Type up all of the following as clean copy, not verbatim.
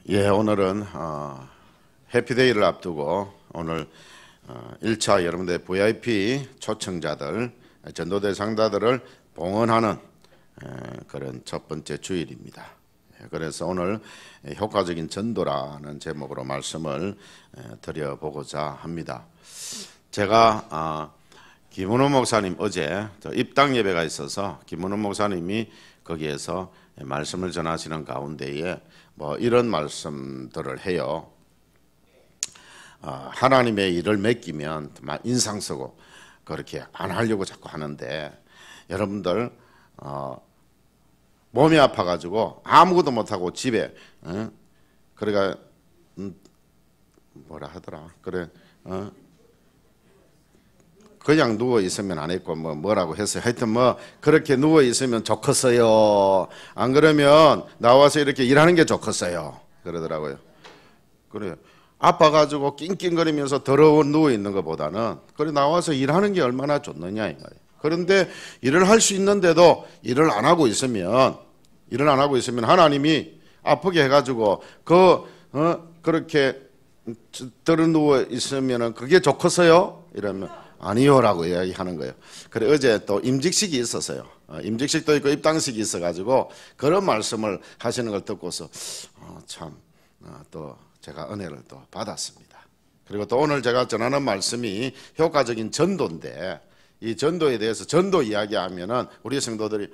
예, 오늘은 해피데이를 앞두고 오늘 1차 여러분들 VIP 초청자들, 전도 대상자들을 봉헌하는 그런 첫 번째 주일입니다. 그래서 오늘 효과적인 전도라는 제목으로 말씀을 드려보고자 합니다. 제가 김은호 목사님 어제 입당 예배가 있어서 김은호 목사님이 거기에서 말씀을 전하시는 가운데에 뭐 이런 말씀들을 해요. 하나님의 일을 맡기면 인상 쓰고 그렇게 안 하려고 자꾸 하는데, 여러분들 몸이 아파가지고 아무것도 못하고 집에 그러니까 뭐라 하더라, 그래 그냥 누워 있으면 안 했고 뭐라고 했어요. 하여튼 그렇게 누워 있으면 좋겠어요. 안 그러면 나와서 이렇게 일하는 게 좋겠어요. 그러더라고요. 그래요. 아파가지고 낑낑거리면서 더러운 누워 있는 것보다는 그래 나와서 일하는 게 얼마나 좋느냐 이 말이에요. 그런데 일을 할 수 있는데도 일을 안 하고 있으면 하나님이 아프게 해가지고 그렇게 들어 누워 있으면은 그게 좋겠어요? 이러면 아니요라고 이야기하는 거예요. 그래 어제 또 임직식이 있었어요. 임직식도 있고 입당식이 있어가지고 그런 말씀을 하시는 걸 듣고서 또 제가 은혜를 또 받았습니다. 그리고 또 오늘 제가 전하는 말씀이 효과적인 전도인데, 이 전도에 대해서 전도 이야기하면은 우리 성도들이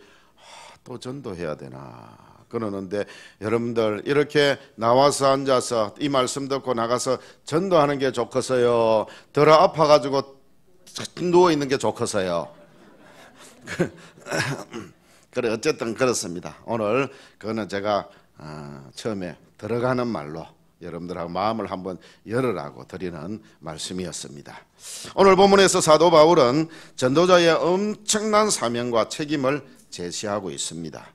또 전도해야 되나 그러는데, 여러분들 이렇게 나와서 앉아서 이 말씀 듣고 나가서 전도하는 게 좋겠어요? 덜 아파가지고 누워 있는 게 좋겠어요? 그래 어쨌든 그렇습니다. 오늘 그거는 제가 처음에 들어가는 말로 여러분들하고 마음을 한번 열으라고 드리는 말씀이었습니다. 오늘 본문에서 사도 바울은 전도자의 엄청난 사명과 책임을 제시하고 있습니다.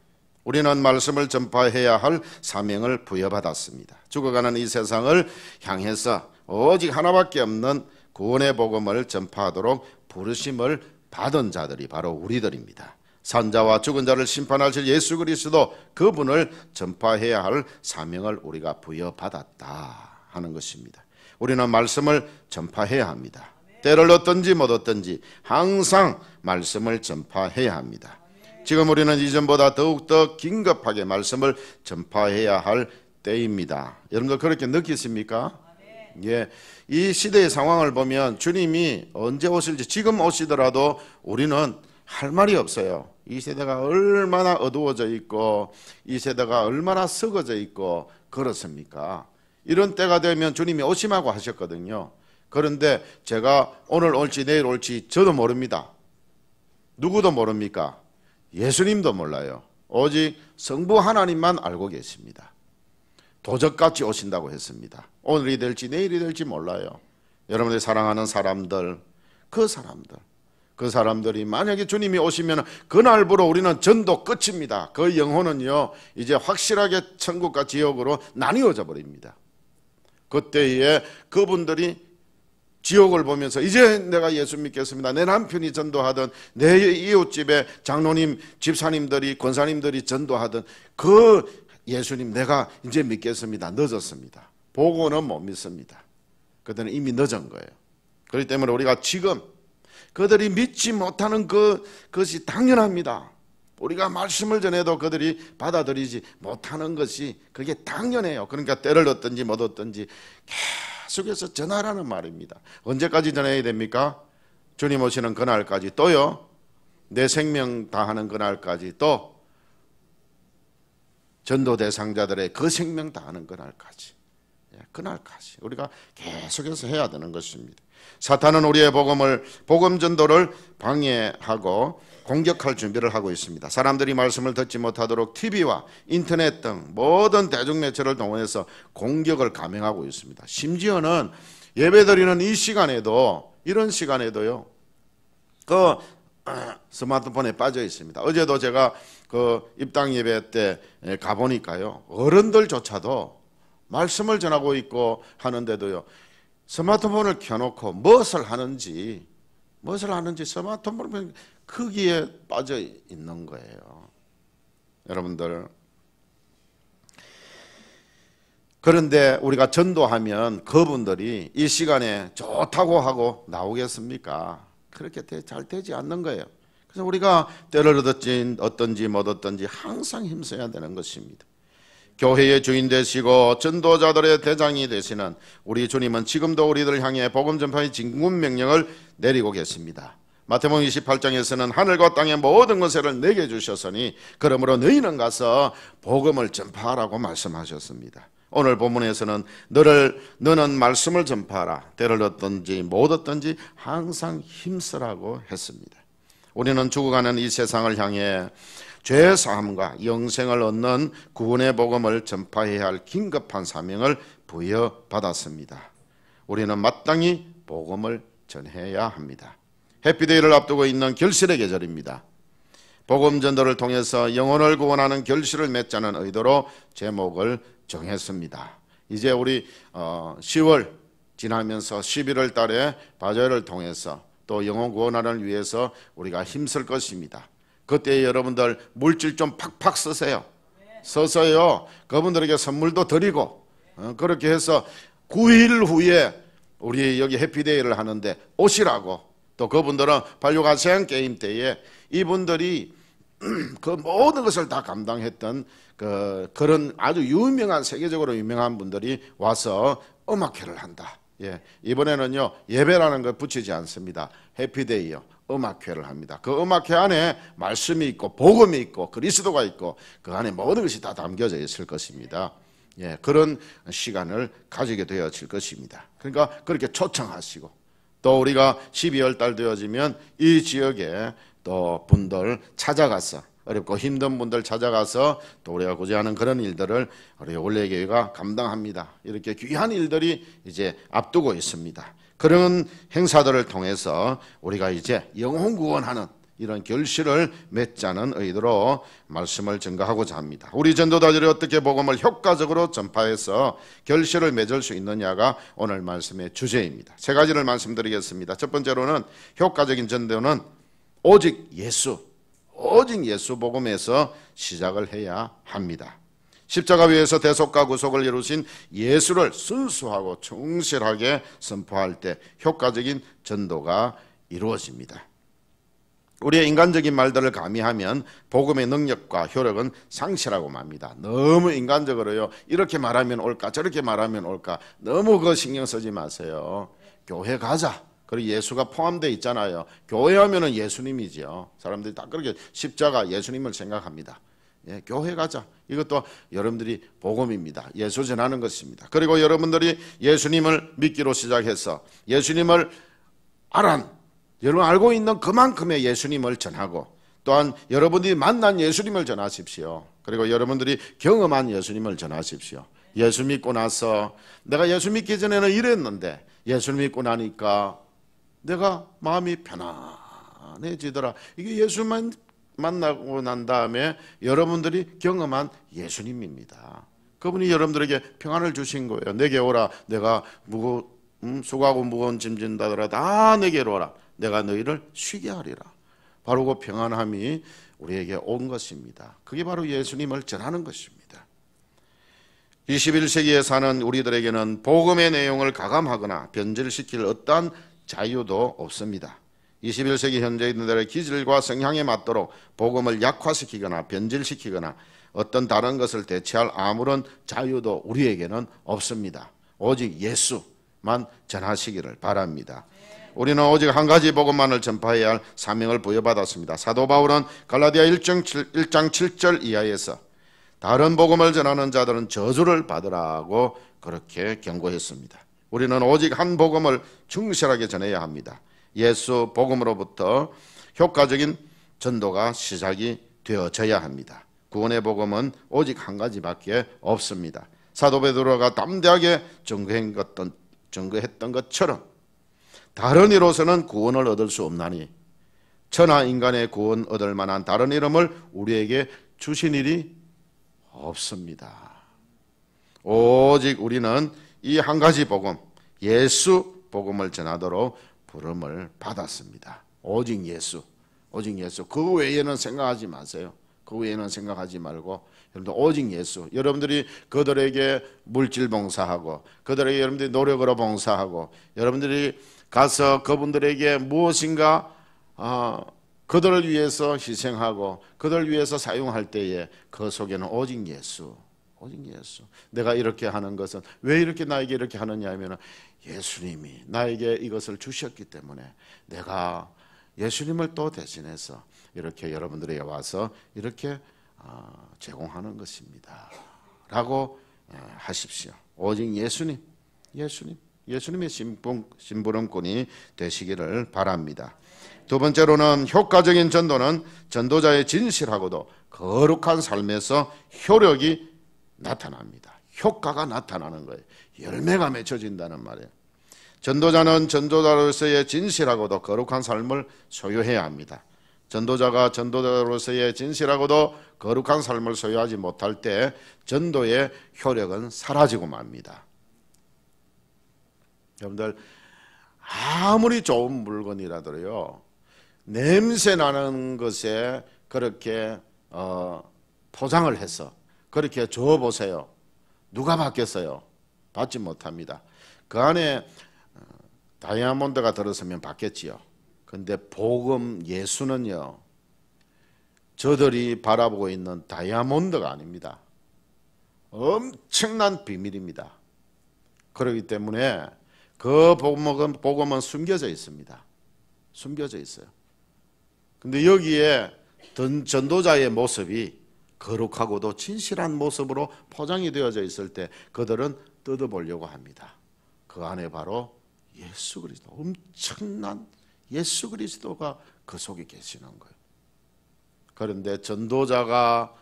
우리는 말씀을 전파해야 할 사명을 부여받았습니다. 죽어가는 이 세상을 향해서 오직 하나밖에 없는 구원의 복음을 전파하도록 부르심을 받은 자들이 바로 우리들입니다. 산자와 죽은 자를 심판하실 예수 그리스도, 그분을 전파해야 할 사명을 우리가 부여받았다 하는 것입니다. 우리는 말씀을 전파해야 합니다. 때를 얻든지 못 얻든지 항상 말씀을 전파해야 합니다. 지금 우리는 이전보다 더욱더 긴급하게 말씀을 전파해야 할 때입니다. 여러분들 그렇게 느끼십니까? 예, 이 시대의 상황을 보면 주님이 언제 오실지, 지금 오시더라도 우리는 할 말이 없어요. 이 세대가 얼마나 어두워져 있고 이 세대가 얼마나 썩어져 있고 그렇습니까? 이런 때가 되면 주님이 오심하고 하셨거든요. 그런데 제가 오늘 올지 내일 올지 저도 모릅니다. 누구도 모릅니까? 예수님도 몰라요. 오직 성부 하나님만 알고 계십니다. 도적같이 오신다고 했습니다. 오늘이 될지 내일이 될지 몰라요. 여러분들이 사랑하는 사람들, 그 사람들이 만약에 주님이 오시면 그날부로 우리는 전도 끝입니다. 그 영혼은요 이제 확실하게 천국과 지옥으로 나뉘어져 버립니다. 그때에 그분들이 지옥을 보면서 이제 내가 예수 믿겠습니다, 내 남편이 전도하던, 내 이웃집에 장로님 집사님들이 권사님들이 전도하던 그 예수님 내가 이제 믿겠습니다, 늦었습니다. 보고는 못 믿습니다. 그때는 이미 늦은 거예요. 그렇기 때문에 우리가 지금 그들이 믿지 못하는 그것이 당연합니다. 우리가 말씀을 전해도 그들이 받아들이지 못하는 것이 그게 당연해요. 그러니까 때를 얻든지 못 얻든지 계속해서 전하라는 말입니다. 언제까지 전해야 됩니까? 주님 오시는 그날까지, 또요 내 생명 다하는 그날까지, 또 전도 대상자들의 그 생명 다하는 그날까지, 그날까지 우리가 계속해서 해야 되는 것입니다. 사탄은 우리의 복음 전도를 방해하고 공격할 준비를 하고 있습니다. 사람들이 말씀을 듣지 못하도록 TV와 인터넷 등 모든 대중매체를 동원해서 공격을 감행하고 있습니다. 심지어는 예배드리는 이 시간에도, 이런 시간에도요 그 스마트폰에 빠져 있습니다. 어제도 제가 그 입당 예배 때 가보니까요, 어른들조차도 말씀을 전하고 있고 하는데도요 스마트폰을 켜놓고 무엇을 하는지 스마트폰을 크기에 빠져 있는 거예요. 여러분들 그런데 우리가 전도하면 그분들이 이 시간에 좋다고 하고 나오겠습니까? 그렇게 잘 되지 않는 거예요. 그래서 우리가 때를 얻든지 못 얻든지 항상 힘써야 되는 것입니다. 교회의 주인 되시고 전도자들의 대장이 되시는 우리 주님은 지금도 우리들 향해 복음 전파의 진군 명령을 내리고 계십니다. 마태복음 28장에서는 하늘과 땅의 모든 것을 내게 주셨으니 그러므로 너희는 가서 복음을 전파하라고 말씀하셨습니다. 오늘 본문에서는 너는 말씀을 전파하라. 때를 얻든지 못 얻든지 항상 힘쓰라고 했습니다. 우리는 죽어가는 이 세상을 향해 죄 사함과 영생을 얻는 구원의 복음을 전파해야 할 긴급한 사명을 부여받았습니다. 우리는 마땅히 복음을 전해야 합니다. 해피데이를 앞두고 있는 결실의 계절입니다. 복음 전도를 통해서 영혼을 구원하는 결실을 맺자는 의도로 제목을 정했습니다. 이제 우리 10월 지나면서 11월 달에 바저를 통해서 또 영혼 구원을 위해서 우리가 힘쓸 것입니다. 그때 여러분들 물질 좀 팍팍 쓰세요. 써서요 그분들에게 선물도 드리고 그렇게 해서 9일 후에 우리 여기 해피데이를 하는데 오시라고. 또 그분들은 발육아세안 게임 때에 이분들이 그 모든 것을 다 감당했던 그런 아주 유명한 세계적으로 유명한 분들이 와서 음악회를 한다. 예, 이번에는요 예배라는 걸 붙이지 않습니다. 해피데이요 음악회를 합니다. 그 음악회 안에 말씀이 있고 복음이 있고 그리스도가 있고 그 안에 모든 것이 다 담겨져 있을 것입니다. 예, 그런 시간을 가지게 되어질 것입니다. 그러니까 그렇게 초청하시고 또 우리가 12월 달 되어지면 이 지역에 또 분들 찾아가서 어렵고 힘든 분들 찾아가서 또 우리가 고지하는 그런 일들을 우리 올레교회가 감당합니다. 이렇게 귀한 일들이 이제 앞두고 있습니다. 그런 행사들을 통해서 우리가 이제 영혼 구원하는 이런 결실을 맺자는 의도로 말씀을 전가하고자 합니다. 우리 전도자들이 어떻게 복음을 효과적으로 전파해서 결실을 맺을 수 있느냐가 오늘 말씀의 주제입니다. 세 가지를 말씀드리겠습니다. 첫 번째로는 효과적인 전도는 오직 예수 복음에서 시작을 해야 합니다. 십자가 위에서 대속과 구속을 이루신 예수를 순수하고 충실하게 선포할 때 효과적인 전도가 이루어집니다. 우리의 인간적인 말들을 가미하면 복음의 능력과 효력은 상실하고 맙니다. 너무 인간적으로요 이렇게 말하면 옳까 저렇게 말하면 옳까 너무 그거 신경 쓰지 마세요. 교회 가자. 그리고 예수가 포함되어 있잖아요. 교회 하면은 예수님이죠. 사람들이 다 그렇게 십자가 예수님을 생각합니다. 예, 교회 가자. 이것도 여러분들이 복음입니다. 예수 전하는 것입니다. 그리고 여러분들이 예수님을 믿기로 시작해서 예수님을 여러분 알고 있는 그만큼의 예수님을 전하고 또한 여러분들이 만난 예수님을 전하십시오. 그리고 여러분들이 경험한 예수님을 전하십시오. 예수 믿고 나서 내가 예수 믿기 전에는 이랬는데 예수 믿고 나니까 내가 마음이 편안해지더라. 이게 예수만 만나고 난 다음에 여러분들이 경험한 예수님입니다. 그분이 여러분들에게 평안을 주신 거예요. 내게 오라. 내가 수고하고 무거운 짐진 다더라 다 내게로 오라. 내가 너희를 쉬게 하리라. 바로 그 평안함이 우리에게 온 것입니다. 그게 바로 예수님을 전하는 것입니다. 21세기에 사는 우리들에게는 복음의 내용을 가감하거나 변질시킬 어떠한 자유도 없습니다. 21세기 현대인들의 기질과 성향에 맞도록 복음을 약화시키거나 변질시키거나 어떤 다른 것을 대체할 아무런 자유도 우리에게는 없습니다. 오직 예수만 전하시기를 바랍니다. 우리는 오직 한 가지 복음만을 전파해야 할 사명을 부여받았습니다. 사도 바울은 갈라디아 1장 7절 이하에서 다른 복음을 전하는 자들은 저주를 받으라고 그렇게 경고했습니다. 우리는 오직 한 복음을 충실하게 전해야 합니다. 예수 복음으로부터 효과적인 전도가 시작이 되어져야 합니다. 구원의 복음은 오직 한 가지밖에 없습니다. 사도 베드로가 담대하게 증거했던 것처럼 다른 이로서는 구원을 얻을 수 없나니 천하 인간의 구원 얻을 만한 다른 이름을 우리에게 주신 일이 없습니다. 오직 우리는 이 한 가지 복음, 예수 복음을 전하도록 부름을 받았습니다. 오직 예수. 그 외에는 생각하지 마세요. 그 외에는 생각하지 말고 여러분들 오직 예수. 여러분들이 그들에게 물질 봉사하고 그들에게 여러분들이 노력으로 봉사하고 여러분들이 가서 그분들에게 무엇인가 그들을 위해서 희생하고 그들을 위해서 사용할 때에 그 속에는 오직 예수. 오직 예수. 내가 이렇게 하는 것은 왜 이렇게 나에게 이렇게 하느냐 하면 예수님이 나에게 이것을 주셨기 때문에 내가 예수님을 또 대신해서 이렇게 여러분들에게 와서 이렇게 제공하는 것입니다 라고 하십시오. 오직 예수님의 심부름꾼이 되시기를 바랍니다. 두 번째로는 효과적인 전도는 전도자의 진실하고도 거룩한 삶에서 효력이 나타납니다. 효과가 나타나는 거예요. 열매가 맺혀진다는 말이에요. 전도자는 전도자로서의 진실하고도 거룩한 삶을 소유해야 합니다. 전도자가 전도자로서의 진실하고도 거룩한 삶을 소유하지 못할 때 전도의 효력은 사라지고 맙니다. 여러분들 아무리 좋은 물건이라도요 냄새 나는 것에 그렇게 포장을 해서 그렇게 줘보세요. 누가 받겠어요? 받지 못합니다. 그 안에 다이아몬드가 들었으면 받겠지요. 근데 복음 예수는요 저들이 바라보고 있는 다이아몬드가 아닙니다. 엄청난 비밀입니다. 그렇기 때문에 그 복음은 숨겨져 있습니다. 숨겨져 있어요. 근데 여기에 전도자의 모습이 거룩하고도 진실한 모습으로 포장이 되어져 있을 때 그들은 뜯어보려고 합니다. 그 안에 바로 예수 그리스도, 엄청난 예수 그리스도가 그 속에 계시는 거예요. 그런데 전도자가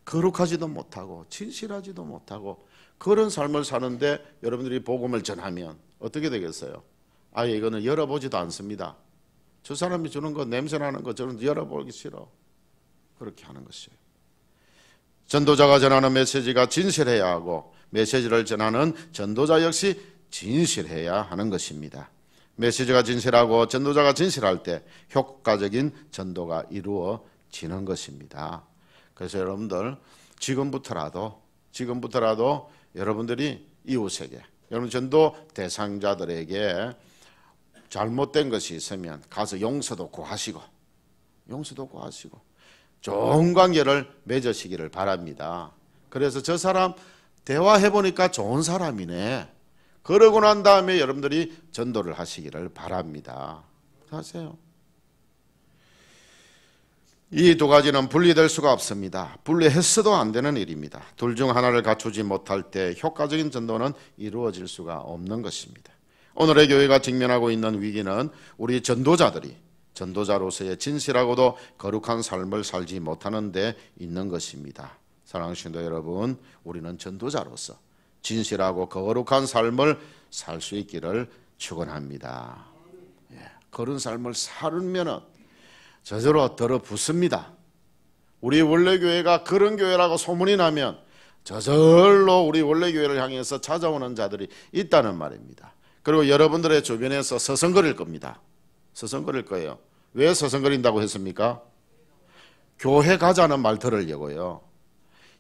거룩하지도 못하고 진실하지도 못하고 그런 삶을 사는데 여러분들이 복음을 전하면 어떻게 되겠어요? 아예 이거는 열어보지도 않습니다. 저 사람이 주는 거 냄새나는 거 저는 열어보기 싫어. 그렇게 하는 것이에요. 전도자가 전하는 메시지가 진실해야 하고 메시지를 전하는 전도자 역시 진실해야 하는 것입니다. 메시지가 진실하고 전도자가 진실할 때 효과적인 전도가 이루어지는 것입니다. 그래서 여러분들 지금부터라도 여러분들이 이웃에게 여러분 전도 대상자들에게 잘못된 것이 있으면 가서 용서도 구하시고 좋은 관계를 맺으시기를 바랍니다. 그래서 저 사람 대화해보니까 좋은 사람이네. 그러고 난 다음에 여러분들이 전도를 하시기를 바랍니다. 하세요. 이 두 가지는 분리될 수가 없습니다. 분리했어도 안 되는 일입니다. 둘 중 하나를 갖추지 못할 때 효과적인 전도는 이루어질 수가 없는 것입니다. 오늘의 교회가 직면하고 있는 위기는 우리 전도자들이 전도자로서의 진실하고도 거룩한 삶을 살지 못하는 데 있는 것입니다. 사랑하는 성도 여러분, 우리는 전도자로서 진실하고 거룩한 삶을 살 수 있기를 축원합니다. 그런 삶을 살면 저절로 들어붙습니다. 우리 원래교회가 그런 교회라고 소문이 나면 저절로 우리 원래교회를 향해서 찾아오는 자들이 있다는 말입니다. 그리고 여러분들의 주변에서 서성거릴 겁니다. 서성거릴 거예요. 왜 서성거린다고 했습니까? 교회 가자는 말 들으려고요.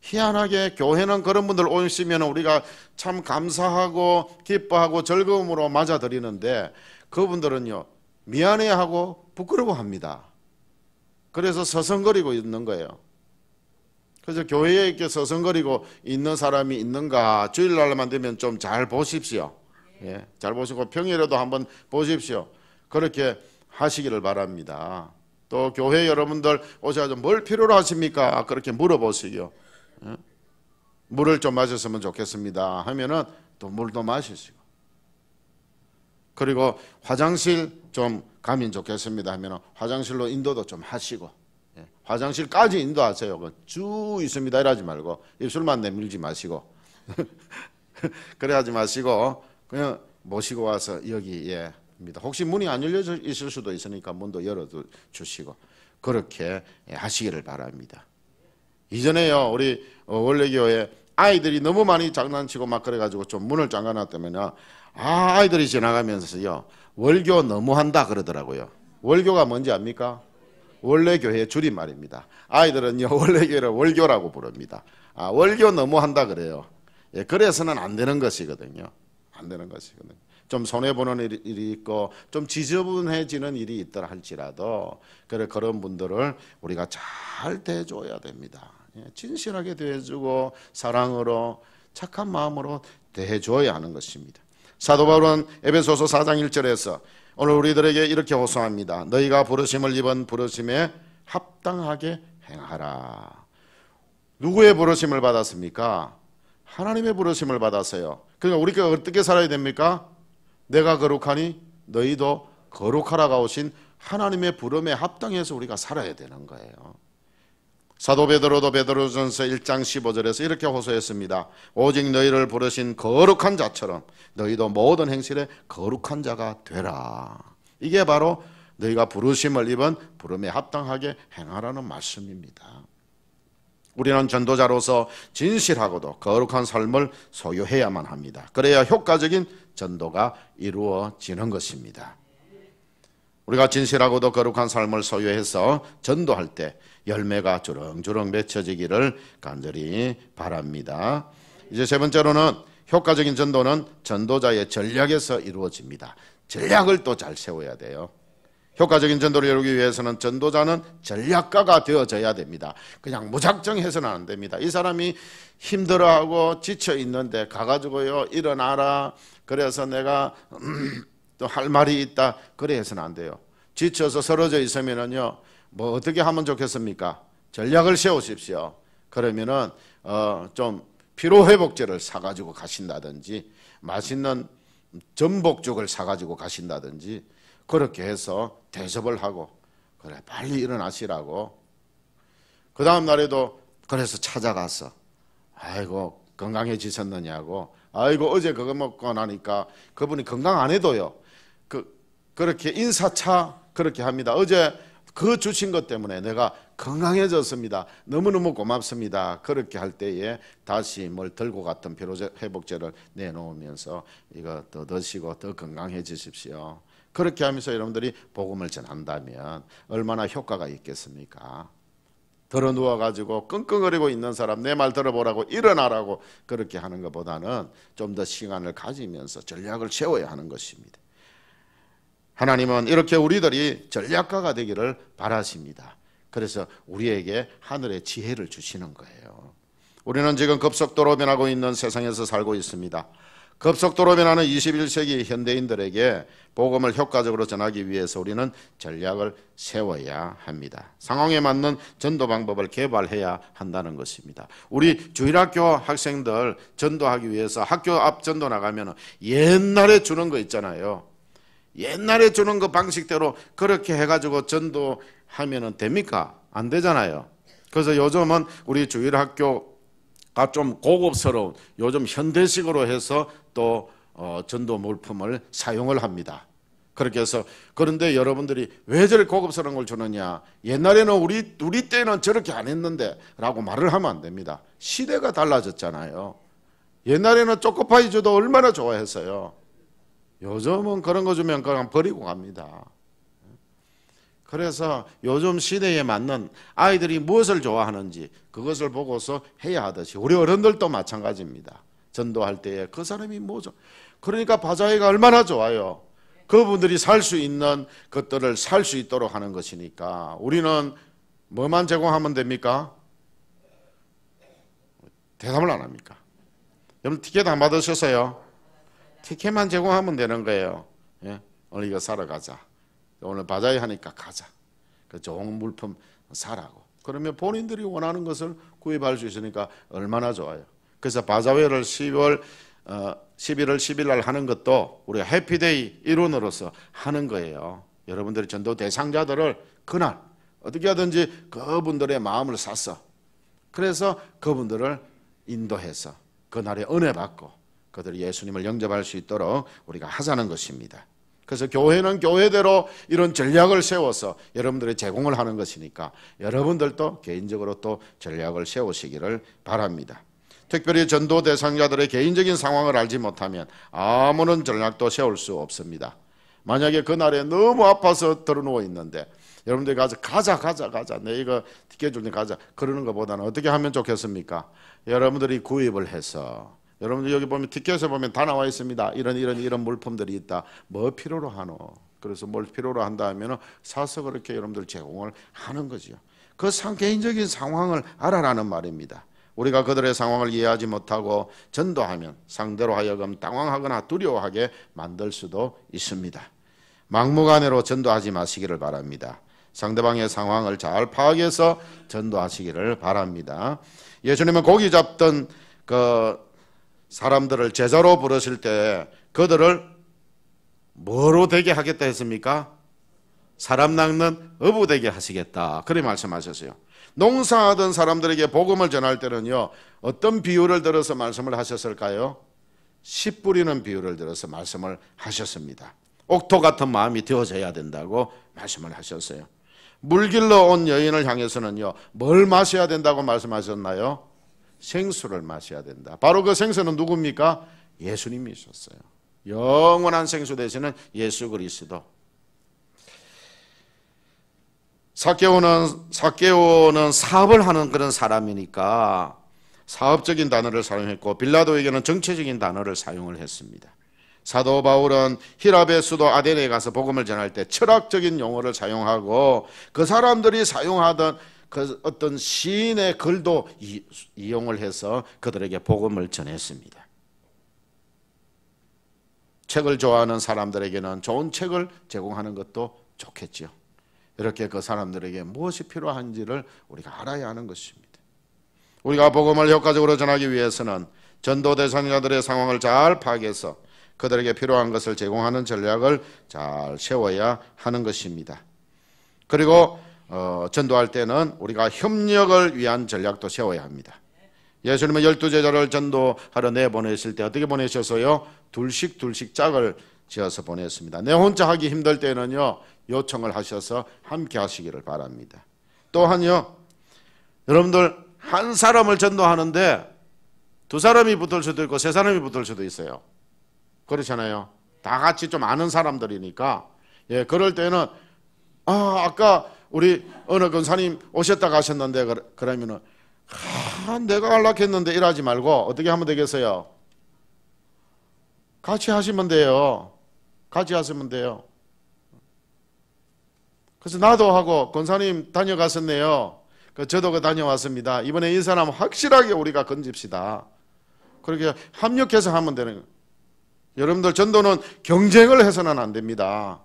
희한하게 교회는 그런 분들 오시면 우리가 참 감사하고 기뻐하고 즐거움으로 맞아들이는데 그분들은요 미안해하고 부끄러워합니다. 그래서 서성거리고 있는 거예요. 그래서 교회에 이렇게 서성거리고 있는 사람이 있는가 주일날만 되면 좀 잘 보십시오. 잘 보시고 평일에도 한번 보십시오. 그렇게 하시기를 바랍니다. 또 교회 여러분들 오셔서 뭘 필요로 하십니까? 그렇게 물어보시고요. 물을 좀 마셨으면 좋겠습니다 하면은 또 물도 마시시고, 그리고 화장실 좀 가면 좋겠습니다 하면은 화장실로 인도도 좀 하시고, 화장실까지 인도하세요. 쭉 있습니다 이러지 말고 입술만 내밀지 마시고 그래 하지 마시고 그냥 모시고 와서 여기에 혹시 문이 안 열려 있을 수도 있으니까 문도 열어주시고 그렇게 하시기를 바랍니다. 이전에요 우리 원래교회 아이들이 너무 많이 장난치고 막 그래가지고 좀 문을 잠가놨다면 아이들이 지나가면서요 월교 너무한다 그러더라고요. 월교가 뭔지 압니까? 원래교회 줄임말입니다. 아이들은요 원래교회를 월교라고 부릅니다. 월교 너무 한다 그래요. 예, 그래서는 안 되는 것이거든요. 안 되는 것이거든요. 좀 손해보는 일이 있고 좀 지저분해지는 일이 있더라 할지라도 그런 분들을 우리가 잘 대해줘야 됩니다. 예, 진실하게 대해주고 사랑으로 착한 마음으로 대해줘야 하는 것입니다. 사도 바울은 에베소서 4장 1절에서 오늘 우리들에게 이렇게 호소합니다. 너희가 부르심을 입은 부르심에 합당하게 행하라. 누구의 부르심을 받았습니까? 하나님의 부르심을 받았어요. 그러니까 우리가 어떻게 살아야 됩니까? 내가 거룩하니 너희도 거룩하라고 하신 하나님의 부름에 합당해서 우리가 살아야 되는 거예요. 사도 베드로도 베드로전서 1장 15절에서 이렇게 호소했습니다. 오직 너희를 부르신 거룩한 자처럼 너희도 모든 행실에 거룩한 자가 되라. 이게 바로 너희가 부르심을 입은 부름에 합당하게 행하라는 말씀입니다. 우리는 전도자로서 진실하고도 거룩한 삶을 소유해야만 합니다. 그래야 효과적인 전도가 이루어지는 것입니다. 우리가 진실하고도 거룩한 삶을 소유해서 전도할 때 열매가 주렁주렁 맺혀지기를 간절히 바랍니다. 이제 세 번째로는 효과적인 전도는 전도자의 전략에서 이루어집니다. 전략을 또 잘 세워야 돼요. 효과적인 전도를 이루기 위해서는 전도자는 전략가가 되어져야 됩니다. 그냥 무작정 해서는 안 됩니다. 이 사람이 힘들어하고 지쳐 있는데 가가지고요 일어나라 그래서 내가 또 할 말이 있다 그래 해서는 안 돼요. 지쳐서 쓰러져 있으면은요 뭐 어떻게 하면 좋겠습니까? 전략을 세우십시오. 그러면은 좀 피로회복제를 사가지고 가신다든지 맛있는 전복죽을 사가지고 가신다든지 그렇게 해서 대접을 하고 그래 빨리 일어나시라고. 그 다음 날에도 그래서 찾아가서 아이고 건강해지셨느냐고 아이고 어제 그거 먹고 나니까 그분이 건강 안 해도요 그렇게 인사차 그렇게 합니다. 어제 그 주신 것 때문에 내가 건강해졌습니다. 너무너무 고맙습니다. 그렇게 할 때에 다시 뭘 들고 갔던 피로회복제를 내놓으면서 이거 더 드시고 더 건강해지십시오. 그렇게 하면서 여러분들이 복음을 전한다면 얼마나 효과가 있겠습니까? 들어 누워가지고 끙끙거리고 있는 사람 내 말 들어보라고 일어나라고 그렇게 하는 것보다는 좀 더 시간을 가지면서 전략을 세워야 하는 것입니다. 하나님은 이렇게 우리들이 전략가가 되기를 바라십니다. 그래서 우리에게 하늘의 지혜를 주시는 거예요. 우리는 지금 급속도로 변하고 있는 세상에서 살고 있습니다. 급속도로 변하는 21세기 현대인들에게 복음을 효과적으로 전하기 위해서 우리는 전략을 세워야 합니다. 상황에 맞는 전도 방법을 개발해야 한다는 것입니다. 우리 주일학교 학생들 전도하기 위해서 학교 앞 전도 나가면 옛날에 주는 거 있잖아요. 옛날에 주는 그 방식대로 그렇게 해가지고 전도하면 됩니까? 안 되잖아요. 그래서 요즘은 우리 주일학교가 좀 고급스러운 요즘 현대식으로 해서 또 전도 물품을 사용을 합니다. 그렇게 해서 그런데 여러분들이 왜 저렇게 고급스러운 걸 주느냐? 옛날에는 우리 때는 저렇게 안 했는데 라고 말을 하면 안 됩니다. 시대가 달라졌잖아요. 옛날에는 초코파이 줘도 얼마나 좋아했어요. 요즘은 그런 거 주면 그냥 버리고 갑니다. 그래서 요즘 시대에 맞는 아이들이 무엇을 좋아하는지 그것을 보고서 해야 하듯이 우리 어른들도 마찬가지입니다. 전도할 때에 그 사람이 뭐죠? 그러니까 바자회가 얼마나 좋아요. 그분들이 살 수 있는 것들을 살 수 있도록 하는 것이니까 우리는 뭐만 제공하면 됩니까? 대답을 안 합니까? 여러분 티켓 안 받으셨어요? 티켓만 제공하면 되는 거예요. 예? 오늘 이거 사러 가자. 오늘 바자회 하니까 가자. 그 좋은 물품 사라고. 그러면 본인들이 원하는 것을 구입할 수 있으니까 얼마나 좋아요. 그래서 바자회를 11월 10일 날 하는 것도 우리가 해피데이 일원으로서 하는 거예요. 여러분들이 전도 대상자들을 그날 어떻게 하든지 그분들의 마음을 샀어. 그래서 그분들을 인도해서 그날에 은혜 받고 그들이 예수님을 영접할 수 있도록 우리가 하자는 것입니다. 그래서 교회는 교회대로 이런 전략을 세워서 여러분들이 제공을 하는 것이니까 여러분들도 개인적으로 또 전략을 세우시기를 바랍니다. 특별히 전도 대상자들의 개인적인 상황을 알지 못하면 아무런 전략도 세울 수 없습니다. 만약에 그날에 너무 아파서 들어누워 있는데 여러분들이 가자. 내 이거 티켓 줄 때 가자. 그러는 것보다는 어떻게 하면 좋겠습니까? 여러분들이 구입을 해서, 여러분들 여기 보면 티켓에 보면 다 나와 있습니다. 이런 물품들이 있다. 뭐 필요로 하노? 그래서 뭘 필요로 한다 하면 사서 그렇게 여러분들 제공을 하는 거죠. 그 개인적인 상황을 알아라는 말입니다. 우리가 그들의 상황을 이해하지 못하고 전도하면 상대로 하여금 당황하거나 두려워하게 만들 수도 있습니다. 막무가내로 전도하지 마시기를 바랍니다. 상대방의 상황을 잘 파악해서 전도하시기를 바랍니다. 예수님은 고기 잡던 그 사람들을 제자로 부르실 때 그들을 뭐로 되게 하겠다 했습니까? 사람 낚는 어부 되게 하시겠다, 그렇게 말씀하셨어요. 농사하던 사람들에게 복음을 전할 때는요, 어떤 비유를 들어서 말씀을 하셨을까요? 씨 뿌리는 비유를 들어서 말씀을 하셨습니다. 옥토 같은 마음이 되어져야 된다고 말씀을 하셨어요. 물길러 온 여인을 향해서는요, 뭘 마셔야 된다고 말씀하셨나요? 생수를 마셔야 된다. 바로 그 생수는 누굽니까? 예수님이셨어요. 영원한 생수 되시는 예수 그리스도. 삭개오는 사업을 하는 그런 사람이니까 사업적인 단어를 사용했고, 빌라도에게는 정치적인 단어를 사용을 했습니다. 사도 바울은 히랍의 수도 아데네에 가서 복음을 전할 때 철학적인 용어를 사용하고, 그 사람들이 사용하던 그 어떤 시인의 글도 이용을 해서 그들에게 복음을 전했습니다. 책을 좋아하는 사람들에게는 좋은 책을 제공하는 것도 좋겠죠. 이렇게 그 사람들에게 무엇이 필요한지를 우리가 알아야 하는 것입니다. 우리가 복음을 효과적으로 전하기 위해서는 전도 대상자들의 상황을 잘 파악해서 그들에게 필요한 것을 제공하는 전략을 잘 세워야 하는 것입니다. 그리고 전도할 때는 우리가 협력을 위한 전략도 세워야 합니다. 예수님은 12제자를 전도하러 내보내실 때 어떻게 보내셨어요? 둘씩 짝을 지어서 보냈습니다. 내 혼자 하기 힘들 때는요, 요청을 하셔서 함께 하시기를 바랍니다. 또한요, 여러분들 한 사람을 전도하는데 두 사람이 붙을 수도 있고 세 사람이 붙을 수도 있어요. 그렇잖아요. 다 같이 좀 아는 사람들이니까. 예, 그럴 때는 아까 우리 어느 권사님 오셨다 가셨는데 그러면은 내가 하려고 했는데 이러지 말고 어떻게 하면 되겠어요? 같이 하시면 돼요. 같이 하시면 돼요. 그래서 나도 하고 권사님 다녀갔었네요. 저도 다녀왔습니다. 이번에 이 사람 확실하게 우리가 건집시다. 그렇게 합력해서 하면 되는 거예요. 여러분들 전도는 경쟁을 해서는 안 됩니다.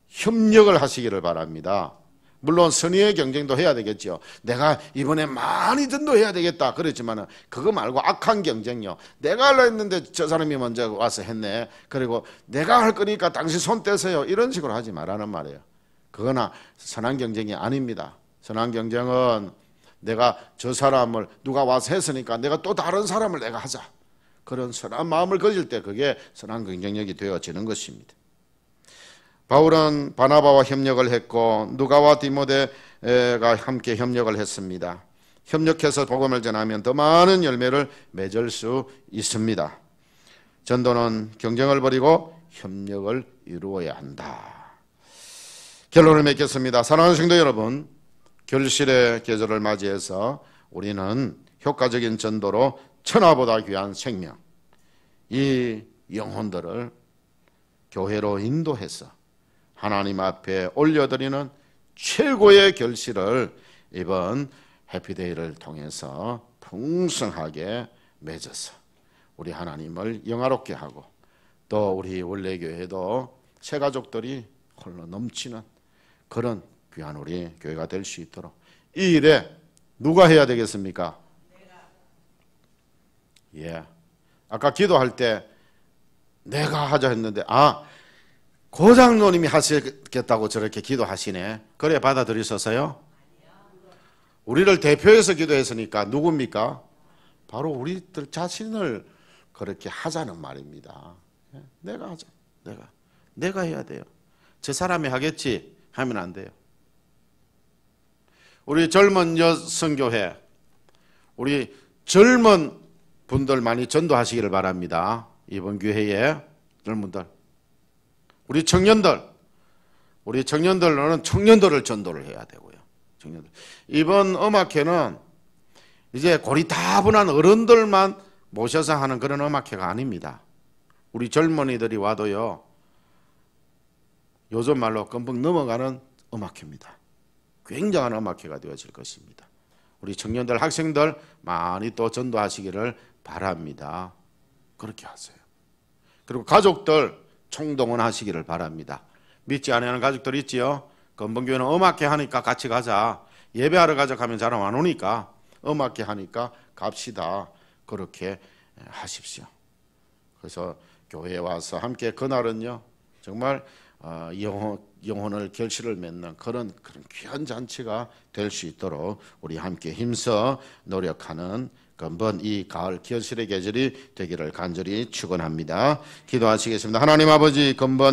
협력을 하시기를 바랍니다. 물론 선의의 경쟁도 해야 되겠죠. 내가 이번에 많이 전도해야 되겠다 그랬지만 그거 말고 악한 경쟁요. 내가 하려 했는데 저 사람이 먼저 와서 했네. 그리고 내가 할 거니까 당신 손 떼세요. 이런 식으로 하지 말라는 말이에요. 그거나 선한 경쟁이 아닙니다. 선한 경쟁은 내가 저 사람을 누가 와서 했으니까 내가 또 다른 사람을 내가 하자. 그런 선한 마음을 가질 때 그게 선한 경쟁력이 되어지는 것입니다. 바울은 바나바와 협력을 했고 누가와 디모데가 함께 협력을 했습니다. 협력해서 복음을 전하면 더 많은 열매를 맺을 수 있습니다. 전도는 경쟁을 버리고 협력을 이루어야 한다. 결론을 맺겠습니다. 사랑하는 성도 여러분, 결실의 계절을 맞이해서 우리는 효과적인 전도로 천하보다 귀한 생명, 이 영혼들을 교회로 인도해서 하나님 앞에 올려드리는 최고의 결실을 이번 해피데이를 통해서 풍성하게 맺어서 우리 하나님을 영화롭게 하고 또 우리 원래교회도 새 가족들이 홀로 넘치는 그런 귀한 우리 교회가 될 수 있도록 이 일에 누가 해야 되겠습니까? 예. 아까 기도할 때 내가 하자 했는데 고장로님이 하시겠다고 저렇게 기도하시네. 그래 받아들이셔서요? 우리를 대표해서 기도했으니까 누굽니까? 바로 우리들 자신을 그렇게 하자는 말입니다. 내가 하자. 내가 해야 돼요. 저 사람이 하겠지 하면 안 돼요. 우리 젊은 여성교회, 우리 젊은 분들 많이 전도하시기를 바랍니다. 이번 교회에 젊은들, 우리 청년들 우리 청년들은 청년들을 전도를 해야 되고요. 청년들. 이번 음악회는 이제 고리타분한 어른들만 모셔서 하는 그런 음악회가 아닙니다. 우리 젊은이들이 와도요, 요즘 말로 껌뻑 넘어가는 음악회입니다. 굉장한 음악회가 되어질 것입니다. 우리 청년들, 학생들 많이 또 전도하시기를 바랍니다. 그렇게 하세요. 그리고 가족들 총동원하시기를 바랍니다. 믿지 않는 가족들 있지요? 건봉교회는 음악회 하니까 같이 가자. 예배하러 가자 하면 잘 안 오니까 음악회 하니까 갑시다. 그렇게 하십시오. 그래서 교회에 와서 함께 그날은요, 정말 영혼을 결실을 맺는 그런 귀한 잔치가 될 수 있도록 우리 함께 힘써 노력하는 건번 이 가을 결실의 계절이 되기를 간절히 축원합니다. 기도하시겠습니다. 하나님 아버지, 건번